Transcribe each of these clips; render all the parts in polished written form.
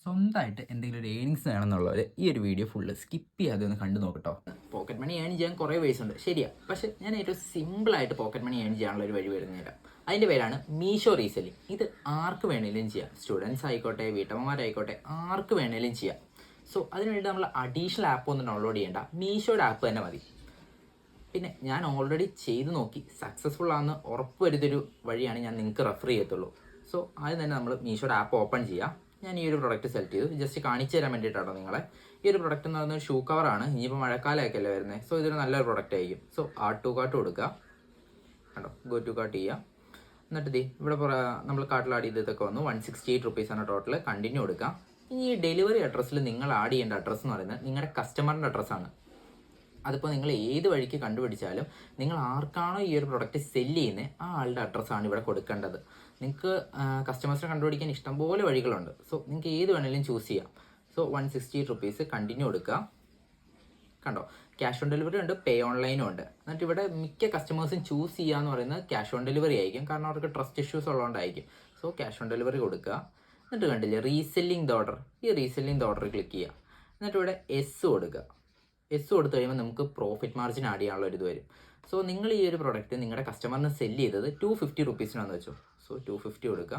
സ്വന്തമായിട്ട് എന്തെങ്കിലും ഒരു ഏണിങ്സ് വേണമെന്നുള്ളവർ ഈ ഒരു വീഡിയോ ഫുള്ള് സ്കിപ്പ് ചെയ്യാതെ ഒന്ന് കണ്ടു നോക്കട്ടോ. പോക്കറ്റ് മണി ഏൺ ചെയ്യാൻ കുറേ വേസ് ഉണ്ട്, ശരിയാ. പക്ഷേ ഞാൻ ഏറ്റവും സിമ്പിളായിട്ട് പോക്കറ്റ് മണി ഏൺ ചെയ്യാനുള്ള ഒരു വഴി വരുന്നേരാം. അതിൻ്റെ പേരാണ് മീഷോ റീസെല്ലിംഗ്. ഇത് ആർക്ക് വേണേലും ചെയ്യാം, സ്റ്റുഡൻസ് ആയിക്കോട്ടെ, വീട്ടമ്മമാരായിക്കോട്ടെ, ആർക്ക് വേണേലും ചെയ്യാം. സോ അതിനുവേണ്ടി നമ്മൾ അഡീഷണൽ ആപ്പ് ഒന്നും ഡൗൺലോഡ് ചെയ്യേണ്ട, മീഷോയുടെ ആപ്പ് തന്നെ മതി. പിന്നെ ഞാൻ ഓൾറെഡി ചെയ്ത് നോക്കി സക്സസ്ഫുൾ ആണെന്ന് ഉറപ്പ് വരുന്നൊരു വഴിയാണ് ഞാൻ നിങ്ങൾക്ക് റെഫർ ചെയ്യത്തുള്ളൂ. സോ ആദ്യം തന്നെ നമ്മൾ മീഷോയുടെ ആപ്പ് ഓപ്പൺ ചെയ്യാം. ഞാൻ ഈ ഒരു പ്രൊഡക്റ്റ് സെലക്ട് ചെയ്തു, ജസ്റ്റ് കാണിച്ചു തരാൻ വേണ്ടിയിട്ടാണോ നിങ്ങളെ. ഈ ഒരു പ്രൊഡക്റ്റ് എന്ന് പറയുന്നത് ഷൂ കവറാണ്. ഇനിയിപ്പോൾ മഴക്കാലമൊക്കെ അല്ലേ വരുന്നത്, സോ ഇതൊരു നല്ലൊരു പ്രൊഡക്റ്റ് ആയിരിക്കും. സോ ആഡ് ടു കാർട്ട് കൊടുക്കുക, കണ്ടോ, ഗോ ടു കാർട്ട് ചെയ്യുക. എന്നിട്ട് ഇവിടെ നമ്മൾ കാർട്ടിൽ ആഡ് ചെയ്തതൊക്കെ വന്നു. 168 റുപ്പീസാണ് ടോട്ടൽ. കണ്ടിന്യൂ കൊടുക്കുക. ഇനി ഈ ഡെലിവറി അഡ്രസ്സിൽ നിങ്ങൾ ആഡ് ചെയ്യേണ്ട അഡ്രസ്സ് എന്ന് പറയുന്നത് നിങ്ങളുടെ കസ്റ്റമറിൻ്റെ അഡ്രസ്സാണ്. അതിപ്പോൾ നിങ്ങൾ ഏത് വഴിക്ക് കണ്ടുപിടിച്ചാലും നിങ്ങൾ ആർക്കാണോ ഈ ഒരു പ്രൊഡക്റ്റ് സെല്ല് ചെയ്യുന്നത് ആ ആളുടെ അഡ്രസ്സാണ് ഇവിടെ കൊടുക്കേണ്ടത്. നിങ്ങൾക്ക് കസ്റ്റമേഴ്സിനെ കണ്ടുപിടിക്കാൻ ഇഷ്ടംപോലെ വഴികളുണ്ട്. സോ നിങ്ങൾക്ക് ഏത് വേണമെങ്കിലും ചൂസ് ചെയ്യാം. സോ 168 റുപ്പീസ് കണ്ടിന്യൂ കൊടുക്കുക. കണ്ടോ, ക്യാഷ് ഓൺ ഡെലിവറി ഉണ്ട്, പേ ഓൺലൈനും ഉണ്ട്. എന്നിട്ട് ഇവിടെ മിക്ക കസ്റ്റമേഴ്സും ചൂസ് ചെയ്യുക എന്ന് പറയുന്നത് ക്യാഷ് ഓൺ ഡെലിവറി ആയിരിക്കും, കാരണം അവർക്ക് ട്രസ്റ്റ് ഇഷ്യൂസ് ഉള്ളതുകൊണ്ടായിരിക്കും. സോ ക്യാഷ് ഓൺ ഡെലിവറി കൊടുക്കുക. എന്നിട്ട് കണ്ടില്ലേ റീസെല്ലിംഗ് ദ ഓർഡർ, ഈ റീസെല്ലിംഗ് ദ ഓർഡർ ക്ലിക്ക് ചെയ്യുക. എന്നിട്ട് ഇവിടെ എസ് കൊടുക്കുക. എസ് കൊടുത്തു കഴിയുമ്പോൾ നമുക്ക് പ്രോഫിറ്റ് മാർജിൻ ആഡ് ചെയ്യാനുള്ള ഒരു ഇത് വരും. സോ നിങ്ങൾ ഈ ഒരു പ്രോഡക്റ്റ് നിങ്ങളുടെ കസ്റ്റമറിന് സെല്ല് ചെയ്തത് 250 റുപ്പീസിനാണെന്ന് വെച്ചു. സോ 250 കൊടുക്കുക.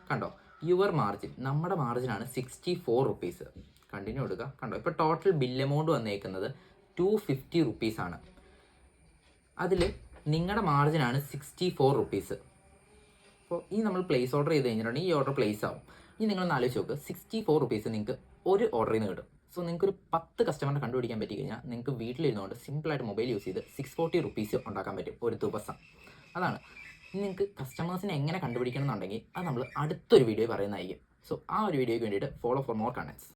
കണ്ടോ, യുവർ മാർജിൻ, നമ്മുടെ മാർജിനാണ് 64 റുപ്പീസ്. കണ്ടിന്യൂ കൊടുക്കുക. കണ്ടോ, ഇപ്പോൾ ടോട്ടൽ ബിൽ എമൗണ്ട് വന്നേക്കുന്നത് 250 റുപ്പീസാണ്. അതിൽ നിങ്ങളുടെ മാർജിനാണ് 64 റുപ്പീസ്. അപ്പോൾ ഈ നമ്മൾ പ്ലേസ് ഓർഡർ ചെയ്ത് കഴിഞ്ഞിട്ടുണ്ടെങ്കിൽ ഈ ഓർഡർ പ്ലേസ് ആവും. ഇനി നിങ്ങളൊന്ന് ആലോചിച്ച് നോക്ക്, 64 റുപ്പീസ് നിങ്ങൾക്ക് ഒരു ഓർഡറിൽ നിന്ന് കിട്ടും. സോ നിങ്ങൾക്കൊരു 10 കസ്റ്റമറിനെ കണ്ടുപിടിക്കാൻ പറ്റി കഴിഞ്ഞാൽ നിങ്ങൾക്ക് വീട്ടിലിരുന്നുകൊണ്ട് സിമ്പിളായിട്ട് മൊബൈൽ യൂസ് ചെയ്ത് 640 റുപ്പീസ് ഉണ്ടാക്കാൻ പറ്റും ഒരു ദിവസം. അതാണ്. ഇനി നിങ്ങൾക്ക് കസ്റ്റമേഴ്സിനെ എങ്ങനെ കണ്ടുപിടിക്കണം എന്നുണ്ടെങ്കിൽ അത് നമ്മൾ അടുത്തൊരു വീഡിയോ പറയുന്നതായിരിക്കും. സോ ആ ഒരു വീഡിയോയ്ക്ക് വേണ്ടിയിട്ട് ഫോളോ ഫോർ മോർ കണ്ടൻസ്.